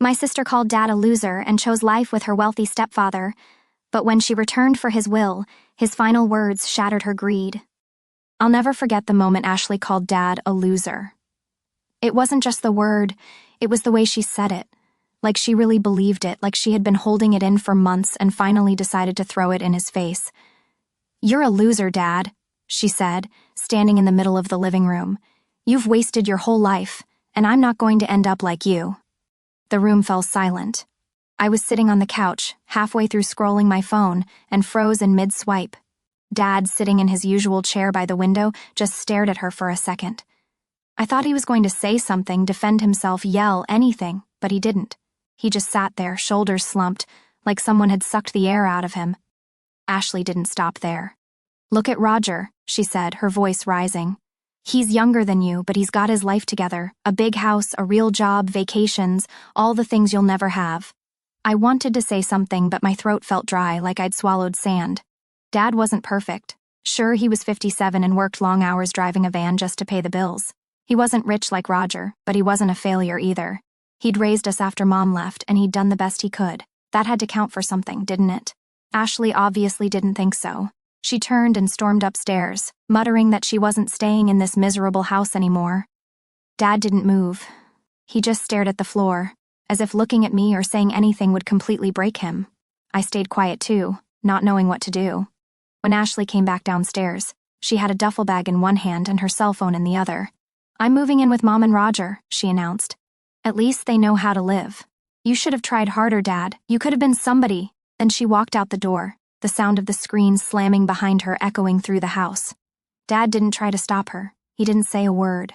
My sister called Dad a loser and chose life with her wealthy stepfather, but when she returned for his will, his final words shattered her greed. I'll never forget the moment Ashley called Dad a loser. It wasn't just the word, it was the way she said it. Like she really believed it, like she had been holding it in for months and finally decided to throw it in his face. "You're a loser, Dad," she said, standing in the middle of the living room. "You've wasted your whole life, and I'm not going to end up like you." The room fell silent. I was sitting on the couch, halfway through scrolling my phone, and froze in mid-swipe. Dad, sitting in his usual chair by the window, just stared at her for a second. I thought he was going to say something, defend himself, yell, anything, but he didn't. He just sat there, shoulders slumped, like someone had sucked the air out of him. Ashley didn't stop there. "Look at Roger," she said, her voice rising. "He's younger than you, but he's got his life together. A big house, a real job, vacations, all the things you'll never have." I wanted to say something, but my throat felt dry, like I'd swallowed sand. Dad wasn't perfect. Sure, he was 57 and worked long hours driving a van just to pay the bills. He wasn't rich like Roger, but he wasn't a failure either. He'd raised us after Mom left, and he'd done the best he could. That had to count for something, didn't it? Ashley obviously didn't think so. She turned and stormed upstairs, muttering that she wasn't staying in this miserable house anymore. Dad didn't move. He just stared at the floor, as if looking at me or saying anything would completely break him. I stayed quiet too, not knowing what to do. When Ashley came back downstairs, she had a duffel bag in one hand and her cell phone in the other. "I'm moving in with Mom and Roger," she announced. "At least they know how to live. You should have tried harder, Dad. You could have been somebody." Then she walked out the door, the sound of the screen slamming behind her echoing through the house. Dad didn't try to stop her. He didn't say a word.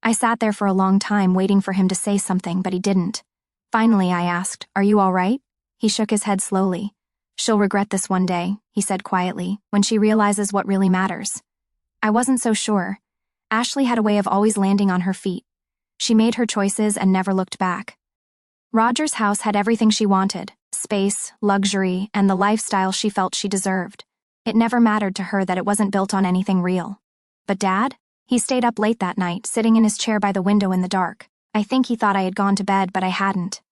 I sat there for a long time waiting for him to say something, but he didn't. Finally, I asked, "Are you all right?" He shook his head slowly. "She'll regret this one day," he said quietly, "when she realizes what really matters." I wasn't so sure. Ashley had a way of always landing on her feet. She made her choices and never looked back. Roger's house had everything she wanted: space, luxury, and the lifestyle she felt she deserved. It never mattered to her that it wasn't built on anything real. But Dad? He stayed up late that night, sitting in his chair by the window in the dark. I think he thought I had gone to bed, but I hadn't.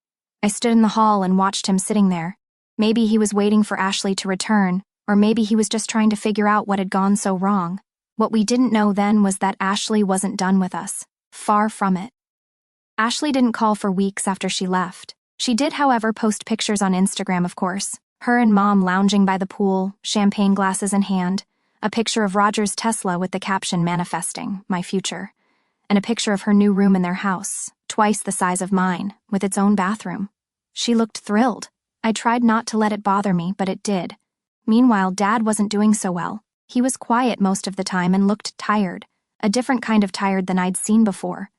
I stood in the hall and watched him sitting there. Maybe he was waiting for Ashley to return, or maybe he was just trying to figure out what had gone so wrong. What we didn't know then was that Ashley wasn't done with us. Far from it. Ashley didn't call for weeks after she left. She did, however, post pictures on Instagram, of course. Her and Mom lounging by the pool, champagne glasses in hand, a picture of Roger's Tesla with the caption "Manifesting, my future," and a picture of her new room in their house, twice the size of mine, with its own bathroom. She looked thrilled. I tried not to let it bother me, but it did. Meanwhile, Dad wasn't doing so well. He was quiet most of the time and looked tired, a different kind of tired than I'd seen before.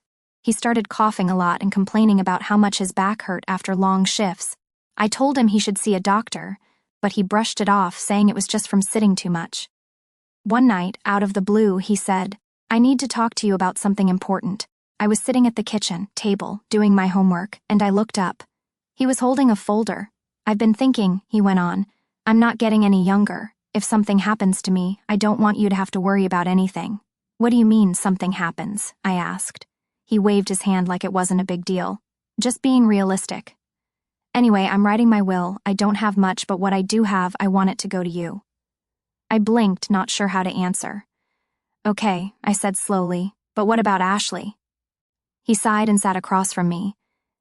He started coughing a lot and complaining about how much his back hurt after long shifts. I told him he should see a doctor, but he brushed it off, saying it was just from sitting too much. One night, out of the blue, he said, "I need to talk to you about something important." I was sitting at the kitchen table, doing my homework, and I looked up. He was holding a folder. "I've been thinking," he went on, "I'm not getting any younger. If something happens to me, I don't want you to have to worry about anything." "What do you mean, something happens?" I asked. He waved his hand like it wasn't a big deal. "Just being realistic. Anyway, I'm writing my will. I don't have much, but what I do have, I want it to go to you." I blinked, not sure how to answer. "Okay," I said slowly, "but what about Ashley?" He sighed and sat across from me.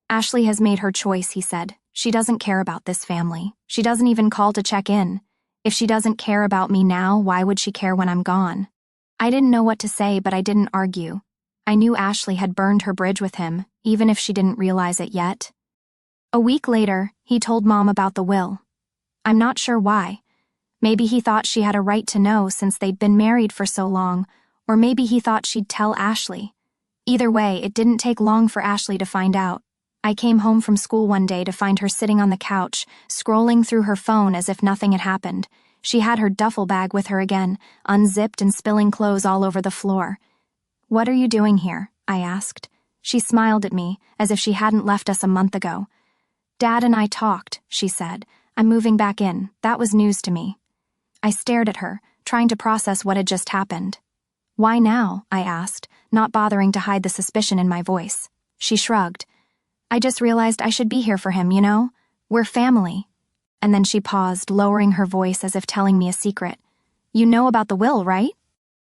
"Ashley has made her choice," he said. "She doesn't care about this family. She doesn't even call to check in. If she doesn't care about me now, why would she care when I'm gone?" I didn't know what to say, but I didn't argue. I knew Ashley had burned her bridge with him, even if she didn't realize it yet. A week later, he told Mom about the will. I'm not sure why. Maybe he thought she had a right to know since they'd been married for so long, or maybe he thought she'd tell Ashley. Either way, it didn't take long for Ashley to find out. I came home from school one day to find her sitting on the couch, scrolling through her phone as if nothing had happened. She had her duffel bag with her again, unzipped and spilling clothes all over the floor. "What are you doing here?" I asked. She smiled at me, as if she hadn't left us a month ago. "Dad and I talked," she said. "I'm moving back in. That was news to me." I stared at her, trying to process what had just happened. "Why now?" I asked, not bothering to hide the suspicion in my voice. She shrugged. I just realized I should be here for him, you know? We're family. And then she paused, lowering her voice as if telling me a secret. You know about the will, right?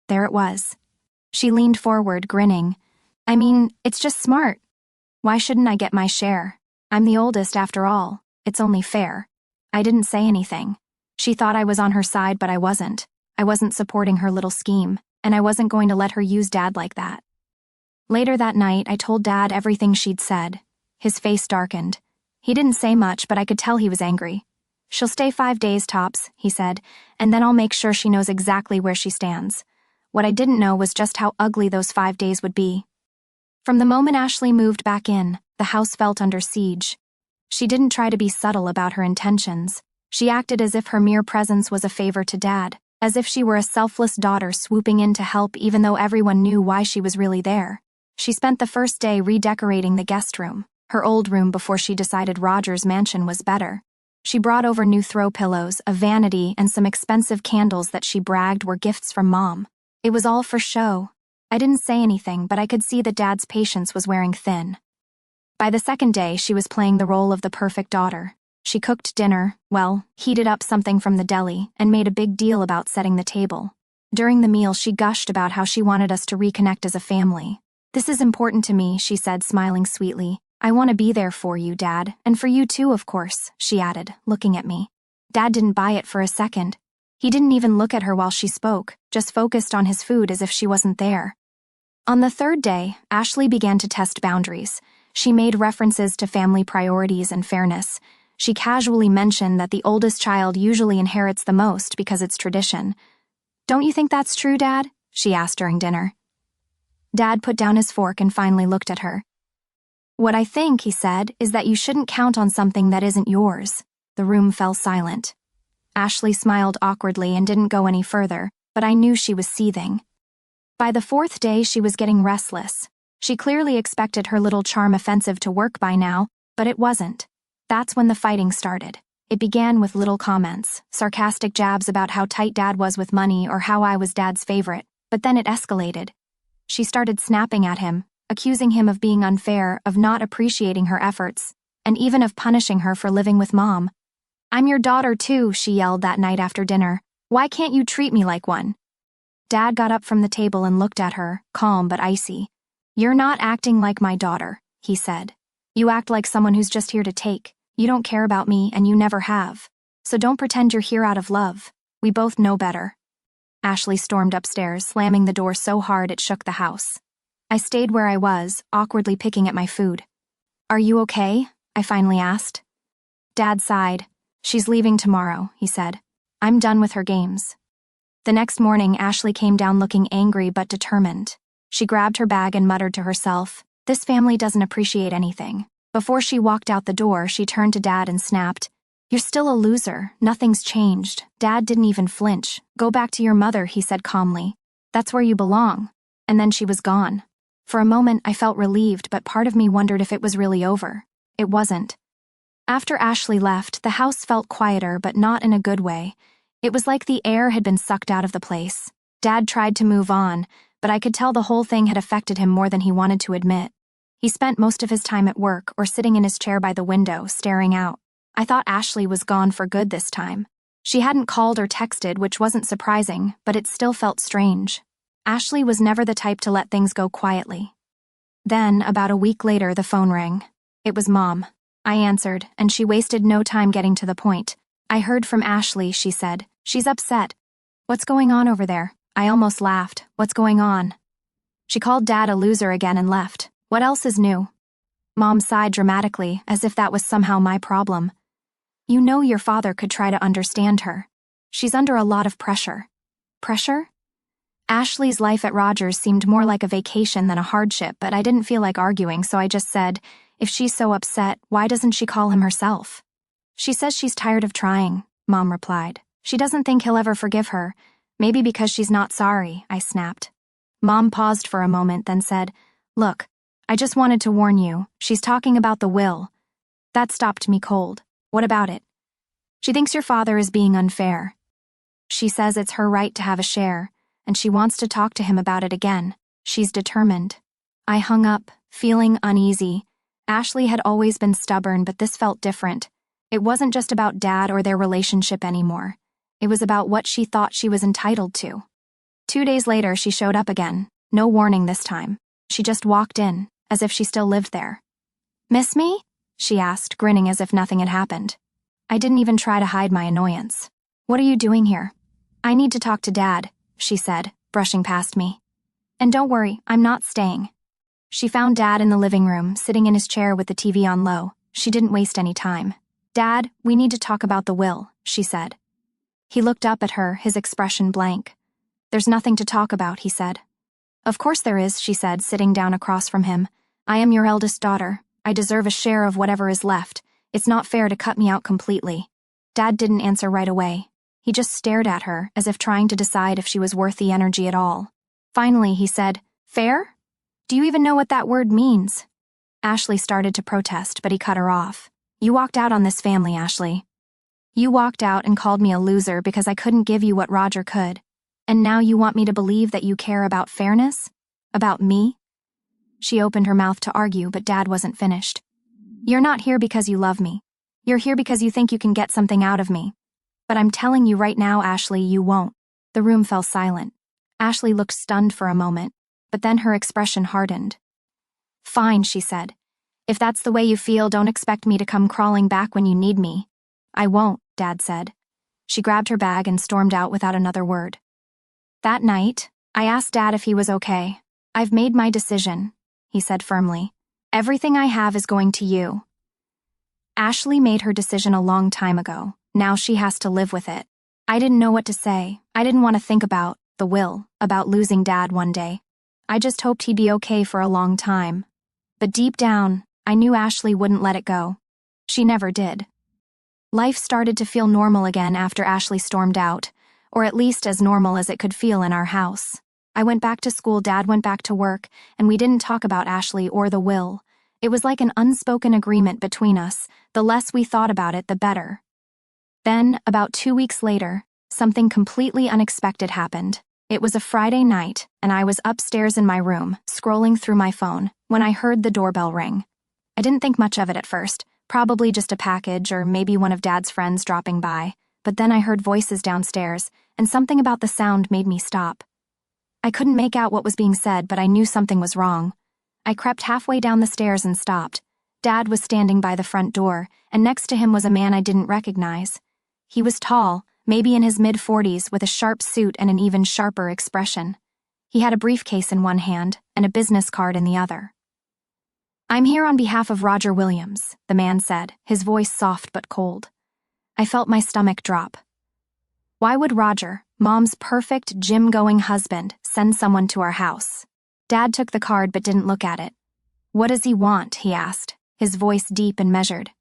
There it was. She leaned forward, grinning. I mean, it's just smart. Why shouldn't I get my share? I'm the oldest after all. It's only fair. I didn't say anything. She thought I was on her side, but I wasn't. I wasn't supporting her little scheme, and I wasn't going to let her use Dad like that. Later that night, I told Dad everything she'd said. His face darkened. He didn't say much, but I could tell he was angry. She'll stay 5 days tops, he said, and then I'll make sure she knows exactly where she stands. What I didn't know was just how ugly those 5 days would be. From the moment Ashley moved back in, the house felt under siege. She didn't try to be subtle about her intentions. She acted as if her mere presence was a favor to Dad, as if she were a selfless daughter swooping in to help even though everyone knew why she was really there. She spent the first day redecorating the guest room, her old room before she decided Roger's mansion was better. She brought over new throw pillows, a vanity, and some expensive candles that she bragged were gifts from Mom. It was all for show. I didn't say anything, but I could see that Dad's patience was wearing thin. By the second day, she was playing the role of the perfect daughter. She cooked dinner, heated up something from the deli, and made a big deal about setting the table. During the meal, she gushed about how she wanted us to reconnect as a family. This is important to me, she said, smiling sweetly. I want to be there for you, Dad, and for you too, of course, she added, looking at me. Dad didn't buy it for a second. He didn't even look at her while she spoke, just focused on his food as if she wasn't there. On the third day, Ashley began to test boundaries. She made references to family priorities and fairness. She casually mentioned that the oldest child usually inherits the most because it's tradition. Don't you think that's true, Dad? She asked during dinner. Dad put down his fork and finally looked at her. What I think, he said, is that you shouldn't count on something that isn't yours. The room fell silent. Ashley smiled awkwardly and didn't go any further, but I knew she was seething. By the fourth day, she was getting restless. She clearly expected her little charm offensive to work by now, but it wasn't. That's when the fighting started. It began with little comments, sarcastic jabs about how tight Dad was with money or how I was Dad's favorite, but then it escalated. She started snapping at him, accusing him of being unfair, of not appreciating her efforts, and even of punishing her for living with Mom. I'm your daughter too, she yelled that night after dinner. Why can't you treat me like one? Dad got up from the table and looked at her, calm but icy. You're not acting like my daughter, he said. You act like someone who's just here to take. You don't care about me, and you never have. So don't pretend you're here out of love. We both know better. Ashley stormed upstairs, slamming the door so hard it shook the house. I stayed where I was, awkwardly picking at my food. Are you okay? I finally asked. Dad sighed. She's leaving tomorrow, he said. I'm done with her games. The next morning, Ashley came down looking angry but determined. She grabbed her bag and muttered to herself, this family doesn't appreciate anything. Before she walked out the door, she turned to Dad and snapped, You're still a loser. Nothing's changed. Dad didn't even flinch. Go back to your mother, he said calmly. That's where you belong. And then she was gone. For a moment, I felt relieved, but part of me wondered if it was really over. It wasn't. After Ashley left, the house felt quieter, but not in a good way. It was like the air had been sucked out of the place. Dad tried to move on, but I could tell the whole thing had affected him more than he wanted to admit. He spent most of his time at work or sitting in his chair by the window, staring out. I thought Ashley was gone for good this time. She hadn't called or texted, which wasn't surprising, but it still felt strange. Ashley was never the type to let things go quietly. Then, about a week later, the phone rang. It was Mom. I answered, and she wasted no time getting to the point. I heard from Ashley, she said. She's upset. What's going on over there? I almost laughed. What's going on? She called Dad a loser again and left. What else is new? Mom sighed dramatically, as if that was somehow my problem. You know your father could try to understand her. She's under a lot of pressure. Pressure? Ashley's life at Rogers seemed more like a vacation than a hardship, but I didn't feel like arguing, so I just said, if she's so upset, why doesn't she call him herself? She says she's tired of trying, Mom replied. She doesn't think he'll ever forgive her. Maybe because she's not sorry, I snapped. Mom paused for a moment, then said, Look, I just wanted to warn you. She's talking about the will. That stopped me cold. What about it? She thinks your father is being unfair. She says it's her right to have a share, and she wants to talk to him about it again. She's determined. I hung up, feeling uneasy, Ashley had always been stubborn, but this felt different. It wasn't just about Dad or their relationship anymore. It was about what she thought she was entitled to. 2 days later, she showed up again. No warning this time. She just walked in, as if she still lived there. "Miss me?" she asked, grinning as if nothing had happened. I didn't even try to hide my annoyance. "What are you doing here?" "I need to talk to Dad," she said, brushing past me. "And don't worry, I'm not staying." She found Dad in the living room, sitting in his chair with the TV on low. She didn't waste any time. "Dad, we need to talk about the will," she said. He looked up at her, his expression blank. "There's nothing to talk about," he said. "Of course there is," she said, sitting down across from him. "I am your eldest daughter. I deserve a share of whatever is left. It's not fair to cut me out completely." Dad didn't answer right away. He just stared at her, as if trying to decide if she was worth the energy at all. Finally, he said, "Fair? Do you even know what that word means?" Ashley started to protest, but he cut her off. "You walked out on this family, Ashley. You walked out and called me a loser because I couldn't give you what Roger could. And now you want me to believe that you care about fairness? About me?" She opened her mouth to argue, but Dad wasn't finished. "You're not here because you love me. You're here because you think you can get something out of me. But I'm telling you right now, Ashley, you won't." The room fell silent. Ashley looked stunned for a moment, but then her expression hardened. "Fine," she said. "If that's the way you feel, don't expect me to come crawling back when you need me." "I won't," Dad said. She grabbed her bag and stormed out without another word. That night, I asked Dad if he was okay. "I've made my decision," he said firmly. "Everything I have is going to you." Ashley made her decision a long time ago. Now she has to live with it. I didn't know what to say. I didn't want to think about the will, about losing Dad one day. I just hoped he'd be okay for a long time. But deep down, I knew Ashley wouldn't let it go. She never did. Life started to feel normal again after Ashley stormed out, or at least as normal as it could feel in our house. I went back to school, Dad went back to work, and we didn't talk about Ashley or the will. It was like an unspoken agreement between us. The less we thought about it, the better. Then, about 2 weeks later, something completely unexpected happened. It was a Friday night, and I was upstairs in my room, scrolling through my phone, when I heard the doorbell ring. I didn't think much of it at first, probably just a package or maybe one of Dad's friends dropping by, but then I heard voices downstairs, and something about the sound made me stop. I couldn't make out what was being said, but I knew something was wrong. I crept halfway down the stairs and stopped. Dad was standing by the front door, and next to him was a man I didn't recognize. He was tall, maybe in his mid-40s, with a sharp suit and an even sharper expression. He had a briefcase in one hand and a business card in the other. "I'm here on behalf of Roger Williams," the man said, his voice soft but cold. I felt my stomach drop. Why would Roger, Mom's perfect gym-going husband, send someone to our house? Dad took the card but didn't look at it. "What does he want?" he asked, his voice deep and measured.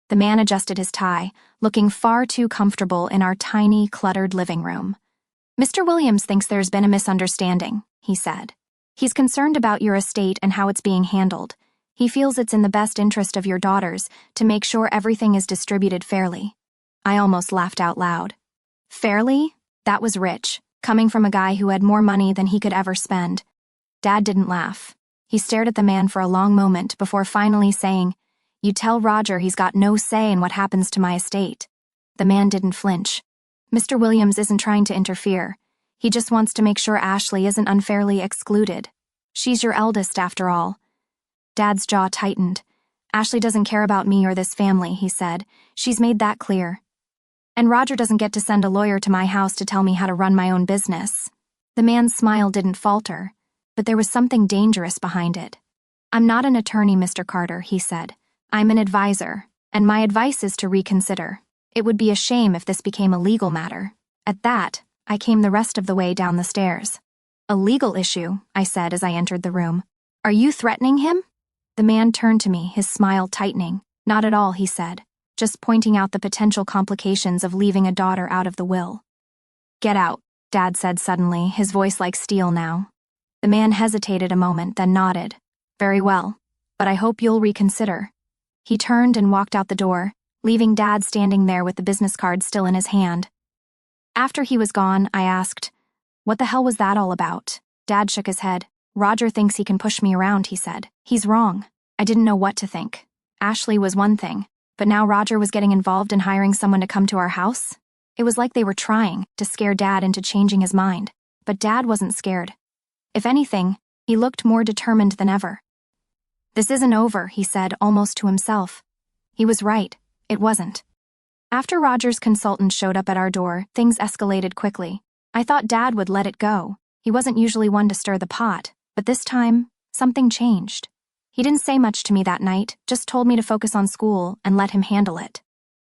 The man adjusted his tie, looking far too comfortable in our tiny, cluttered living room. "Mr. Williams thinks there's been a misunderstanding," he said. "He's concerned about your estate and how it's being handled. He feels it's in the best interest of your daughters to make sure everything is distributed fairly." I almost laughed out loud. Fairly? That was rich, coming from a guy who had more money than he could ever spend. Dad didn't laugh. He stared at the man for a long moment before finally saying, "You tell Roger he's got no say in what happens to my estate." The man didn't flinch. "Mr. Williams isn't trying to interfere. He just wants to make sure Ashley isn't unfairly excluded. She's your eldest, after all." Dad's jaw tightened. "Ashley doesn't care about me or this family," he said. "She's made that clear. And Roger doesn't get to send a lawyer to my house to tell me how to run my own business." The man's smile didn't falter, but there was something dangerous behind it. "I'm not an attorney, Mr. Carter," he said. "I'm an advisor, and my advice is to reconsider. It would be a shame if this became a legal matter." At that, I came the rest of the way down the stairs. "A legal issue," I said as I entered the room. "Are you threatening him?" The man turned to me, his smile tightening. "Not at all," he said, just pointing out the potential complications of leaving a daughter out of the will. "Get out," Dad said suddenly, his voice like steel now. The man hesitated a moment, then nodded. "Very well, but I hope you'll reconsider." He turned and walked out the door, leaving Dad standing there with the business card still in his hand. After he was gone, I asked, "What the hell was that all about?" Dad shook his head. "Roger thinks he can push me around," he said. "He's wrong. I didn't know what to think. Ashley was one thing, but now Roger was getting involved in hiring someone to come to our house? It was like they were trying to scare Dad into changing his mind, but Dad wasn't scared. If anything, he looked more determined than ever. "This isn't over," he said, almost to himself. He was right. It wasn't. After Roger's consultant showed up at our door, things escalated quickly. I thought Dad would let it go. He wasn't usually one to stir the pot, but this time, something changed. He didn't say much to me that night, just told me to focus on school and let him handle it.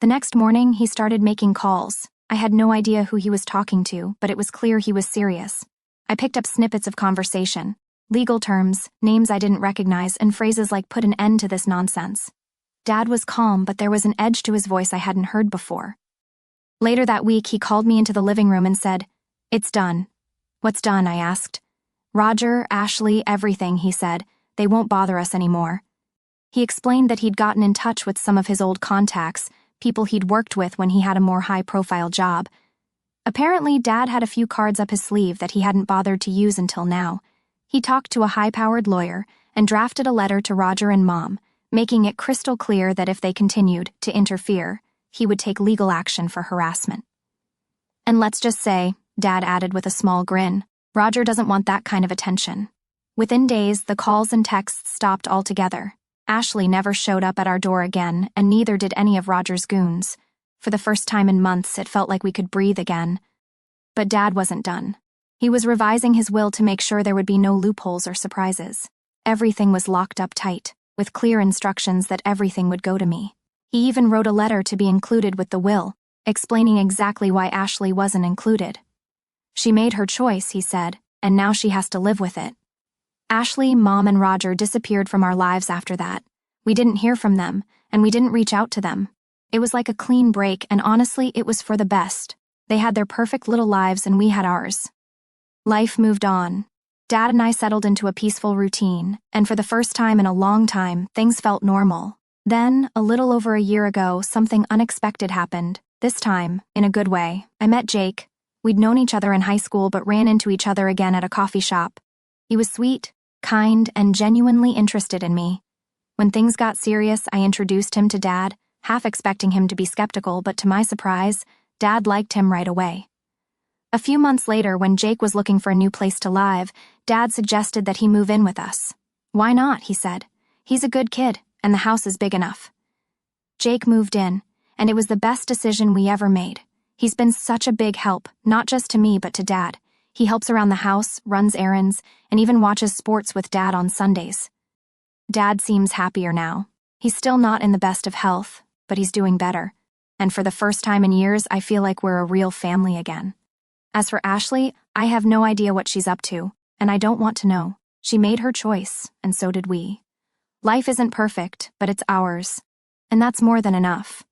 The next morning, he started making calls. I had no idea who he was talking to, but it was clear he was serious. I picked up snippets of conversation, legal terms, names I didn't recognize, and phrases like "put an end to this nonsense." Dad was calm, but there was an edge to his voice I hadn't heard before. Later that week, he called me into the living room and said, "It's done." "What's done?" I asked. "Roger, Ashley, everything," he said. "They won't bother us anymore." He explained that he'd gotten in touch with some of his old contacts, people he'd worked with when he had a more high-profile job. Apparently, Dad had a few cards up his sleeve that he hadn't bothered to use until now. He talked to a high-powered lawyer and drafted a letter to Roger and Mom, making it crystal clear that if they continued to interfere, he would take legal action for harassment. "And let's just say," Dad added with a small grin, "Roger doesn't want that kind of attention." Within days, the calls and texts stopped altogether. Ashley never showed up at our door again, and neither did any of Roger's goons. For the first time in months, it felt like we could breathe again. But Dad wasn't done. He was revising his will to make sure there would be no loopholes or surprises. Everything was locked up tight, with clear instructions that everything would go to me. He even wrote a letter to be included with the will, explaining exactly why Ashley wasn't included. "She made her choice," he said, "and now she has to live with it." Ashley, Mom, and Roger disappeared from our lives after that. We didn't hear from them, and we didn't reach out to them. It was like a clean break, and honestly, it was for the best. They had their perfect little lives, and we had ours. Life moved on. Dad and I settled into a peaceful routine, and for the first time in a long time, things felt normal. Then, a little over a year ago, something unexpected happened. This time, in a good way. I met Jake. We'd known each other in high school but ran into each other again at a coffee shop. He was sweet, kind, and genuinely interested in me. When things got serious, I introduced him to Dad, half expecting him to be skeptical, but to my surprise, Dad liked him right away. A few months later, when Jake was looking for a new place to live, Dad suggested that he move in with us. "Why not?" he said. "He's a good kid, and the house is big enough." Jake moved in, and it was the best decision we ever made. He's been such a big help, not just to me but to Dad. He helps around the house, runs errands, and even watches sports with Dad on Sundays. Dad seems happier now. He's still not in the best of health, but he's doing better. And for the first time in years, I feel like we're a real family again. As for Ashley, I have no idea what she's up to, and I don't want to know. She made her choice, and so did we. Life isn't perfect, but it's ours. And that's more than enough.